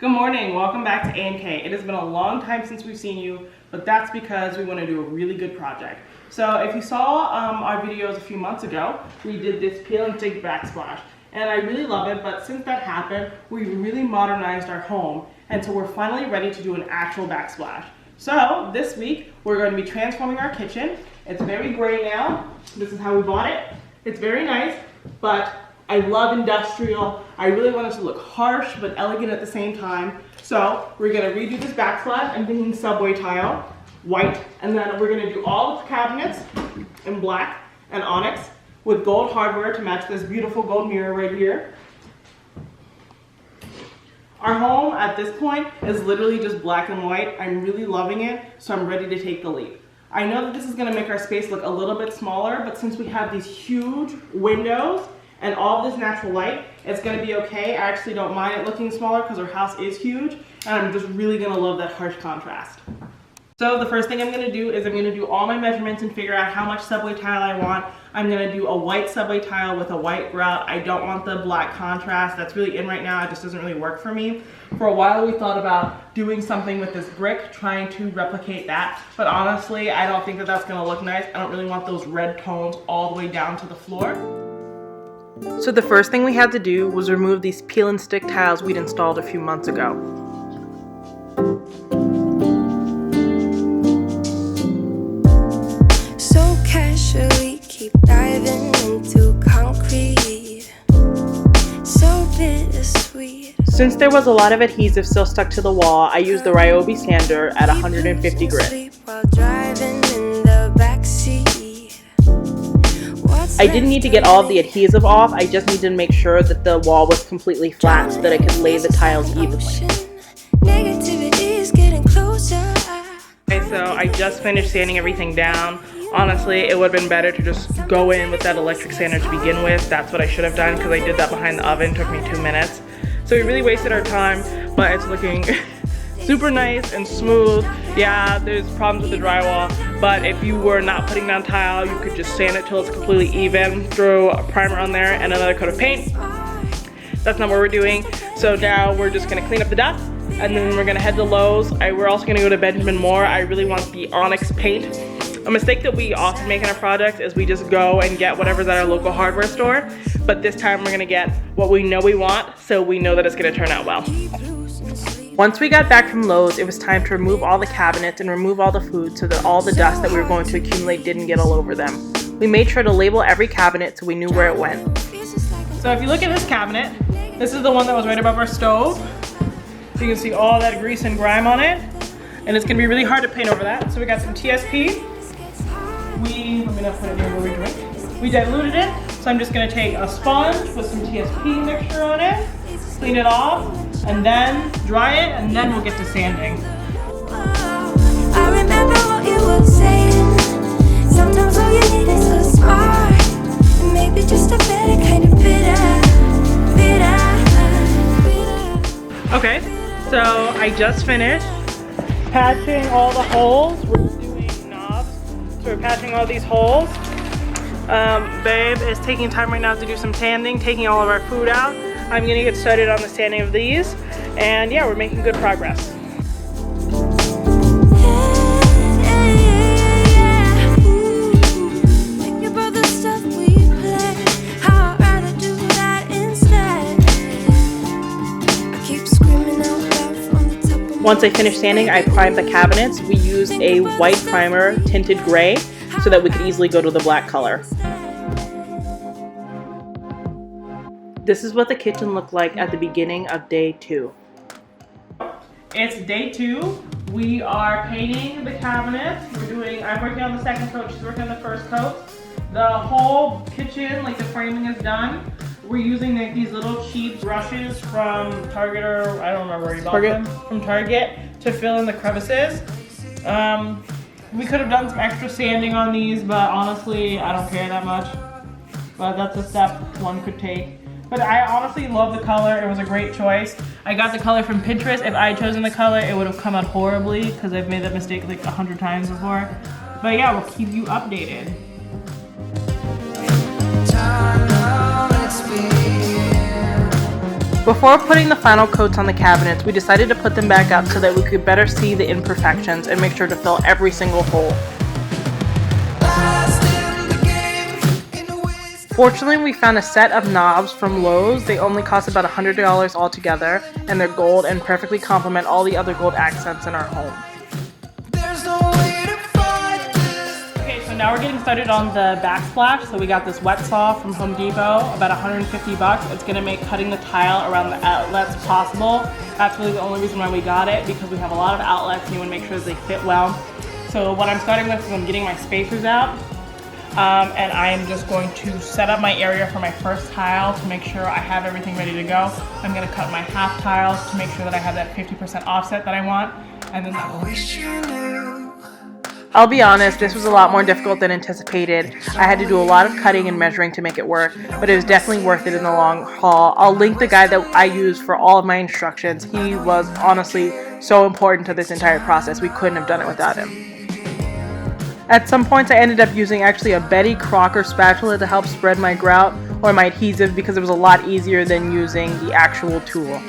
Good morning, welcome back to A&K. It has been a long time since we've seen you, but that's because we want to do a really good project. So if you saw our videos a few months ago, we did this peel and stick backsplash. And I really love it, but since that happened, we really modernized our home. And so we're finally ready to do an actual backsplash. So this week, we're going to be transforming our kitchen. It's very gray now. This is how we bought it. It's very nice, but I love industrial. I really want it to look harsh but elegant at the same time. So we're gonna redo this backsplash. I'm thinking subway tile, white, and then we're gonna do all the cabinets in black and onyx with gold hardware to match this beautiful gold mirror right here. Our home at this point is literally just black and white. I'm really loving it, so I'm ready to take the leap. I know that this is gonna make our space look a little bit smaller, but since we have these huge windows and all of this natural light, it's gonna be okay. I actually don't mind it looking smaller because our house is huge, and I'm just really gonna love that harsh contrast. So the first thing I'm gonna do is I'm gonna do all my measurements and figure out how much subway tile I want. I'm gonna do a white subway tile with a white grout. I don't want the black contrast. That's really in right now. It just doesn't really work for me. For a while we thought about doing something with this brick, trying to replicate that, but honestly, I don't think that that's gonna look nice. I don't really want those red tones all the way down to the floor. So the first thing we had to do was remove these peel and stick tiles we'd installed a few months ago. So casually keep diving into concrete, so bittersweet. Since there was a lot of adhesive still stuck to the wall, I used the Ryobi sander at 150 grit. I didn't need to get all of the adhesive off, I just needed to make sure that the wall was completely flat so that I could lay the tiles evenly. Okay, so I just finished sanding everything down. Honestly, it would have been better to just go in with that electric sander to begin with. That's what I should have done because I did that behind the oven. It took me 2 minutes. So we really wasted our time, but it's looking super nice and smooth. Yeah, there's problems with the drywall, but if you were not putting down tile, you could just sand it till it's completely even, throw a primer on there and another coat of paint. That's not what we're doing. So now we're just gonna clean up the dust and then we're gonna head to Lowe's. We're also gonna go to Benjamin Moore. I really want the Onyx paint. A mistake that we often make in our projects is we just go and get whatever's at our local hardware store, but this time we're gonna get what we know we want, so we know that it's gonna turn out well. Once we got back from Lowe's, it was time to remove all the cabinets and remove all the food so that all the dust that we were going to accumulate didn't get all over them. We made sure to label every cabinet so we knew where it went. So if you look at this cabinet, this is the one that was right above our stove. So you can see all that grease and grime on it. And it's gonna be really hard to paint over that. So we got some TSP. Let me not put it near where we drink. We diluted it, so I'm just gonna take a sponge with some TSP mixture on it, clean it off, and then dry it, and then we'll get to sanding. I remember what you were saying. Sometimes all you need is a spark, and maybe just a better kind of bitter. Okay, so I just finished patching all the holes. We're doing knobs, so we're patching all these holes. Babe is taking time right now to do some sanding, taking all of our food out. I'm gonna get started on the sanding of these, and yeah, we're making good progress. Once I finished sanding, I primed the cabinets. We used a white primer tinted gray so that we could easily go to the black color. This is what the kitchen looked like at the beginning of day 2. It's day 2. We are painting the cabinets. I'm working on the second coat, she's working on the first coat. The whole kitchen, like the framing is done. We're using these little cheap brushes from Target, or I don't remember where you bought them. From Target to fill in the crevices. We could have done some extra sanding on these, but honestly, I don't care that much. But that's a step one could take. But I honestly love the color. It was a great choice. I got the color from Pinterest. If I had chosen the color, it would have come out horribly because I've made that mistake like 100 times before. But yeah, we'll keep you updated. Before putting the final coats on the cabinets, we decided to put them back up so that we could better see the imperfections and make sure to fill every single hole. Fortunately, we found a set of knobs from Lowe's. They only cost about $100 altogether, and they're gold and perfectly complement all the other gold accents in our home. Okay, so now we're getting started on the backsplash. So we got this wet saw from Home Depot, about 150 bucks. It's gonna make cutting the tile around the outlets possible. That's really the only reason why we got it, because we have a lot of outlets and you wanna make sure that they fit well. So what I'm starting with is I'm getting my spacers out. And I am just going to set up my area for my first tile to make sure I have everything ready to go. I'm going to cut my half tiles to make sure that I have that 50% offset that I want. And then I'll be honest, this was a lot more difficult than anticipated. I had to do a lot of cutting and measuring to make it work, but it was definitely worth it in the long haul. I'll link the guide that I used for all of my instructions. He was honestly so important to this entire process. We couldn't have done it without him. At some points I ended up using actually a Betty Crocker spatula to help spread my grout or my adhesive because it was a lot easier than using the actual tool.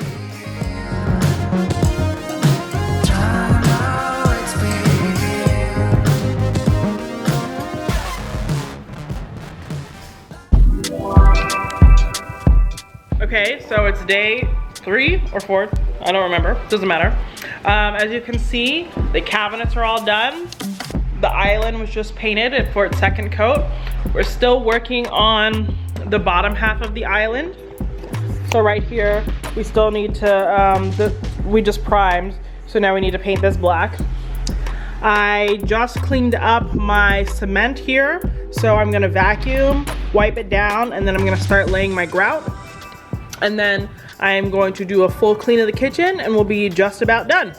Okay, so it's day 3 or 4, I don't remember, doesn't matter. As you can see, the cabinets are all done. The island was just painted for its second coat. We're still working on the bottom half of the island. So right here, we still need to, we just primed, so now we need to paint this black. I just cleaned up my cement here, so I'm gonna vacuum, wipe it down, and then I'm gonna start laying my grout. And then I'm going to do a full clean of the kitchen and we'll be just about done.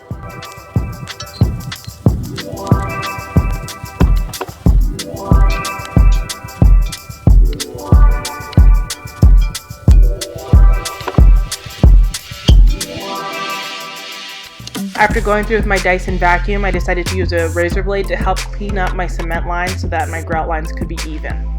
After going through with my Dyson vacuum, I decided to use a razor blade to help clean up my cement lines so that my grout lines could be even.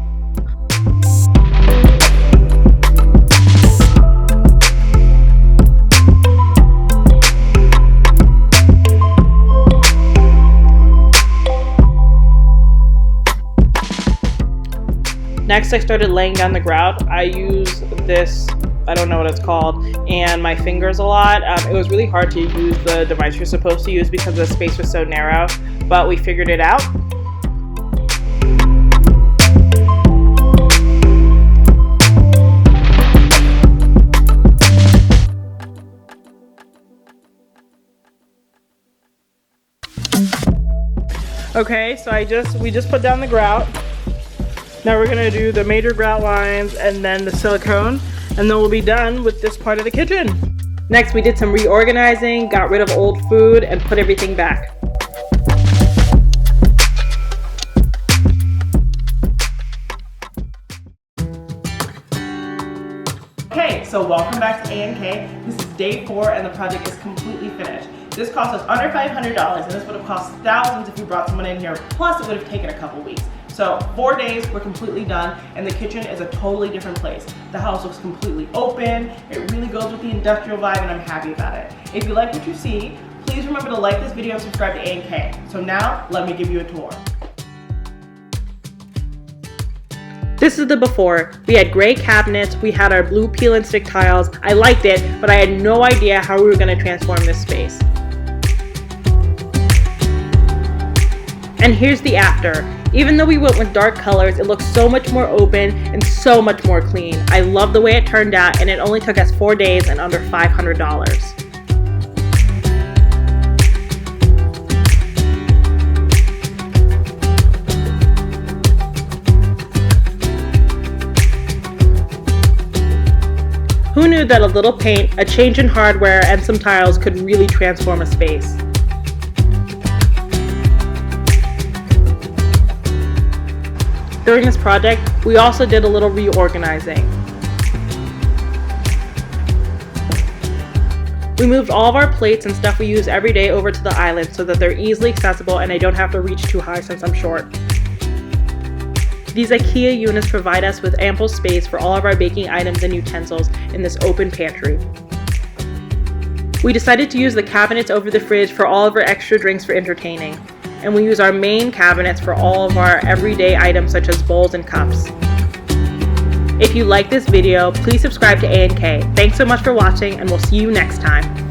Next, I started laying down the grout. I use this, I don't know what it's called, and my fingers a lot. It was really hard to use the device you're supposed to use because the space was so narrow, but we figured it out. Okay, so we just put down the grout. Now we're gonna do the major grout lines and then the silicone, and then we'll be done with this part of the kitchen. Next, we did some reorganizing, got rid of old food, and put everything back. Okay, so welcome back to A&K. This is day 4 and the project is completely finished. This cost us under $500 and this would have cost thousands if we brought someone in here, plus it would have taken a couple weeks. So 4 days, we're completely done, and the kitchen is a totally different place. The house looks completely open, it really goes with the industrial vibe, and I'm happy about it. If you like what you see, please remember to like this video and subscribe to A&K. So now, let me give you a tour. This is the before. We had gray cabinets, we had our blue peel and stick tiles. I liked it, but I had no idea how we were going to transform this space. And here's the after. Even though we went with dark colors, it looks so much more open and so much more clean. I love the way it turned out, and it only took us 4 days and under $500. Who knew that a little paint, a change in hardware, and some tiles could really transform a space? During this project, we also did a little reorganizing. We moved all of our plates and stuff we use every day over to the island so that they're easily accessible and I don't have to reach too high since I'm short. These IKEA units provide us with ample space for all of our baking items and utensils in this open pantry. We decided to use the cabinets over the fridge for all of our extra drinks for entertaining, and we use our main cabinets for all of our everyday items such as bowls and cups. If you like this video, please subscribe to A&K. Thanks so much for watching, and we'll see you next time.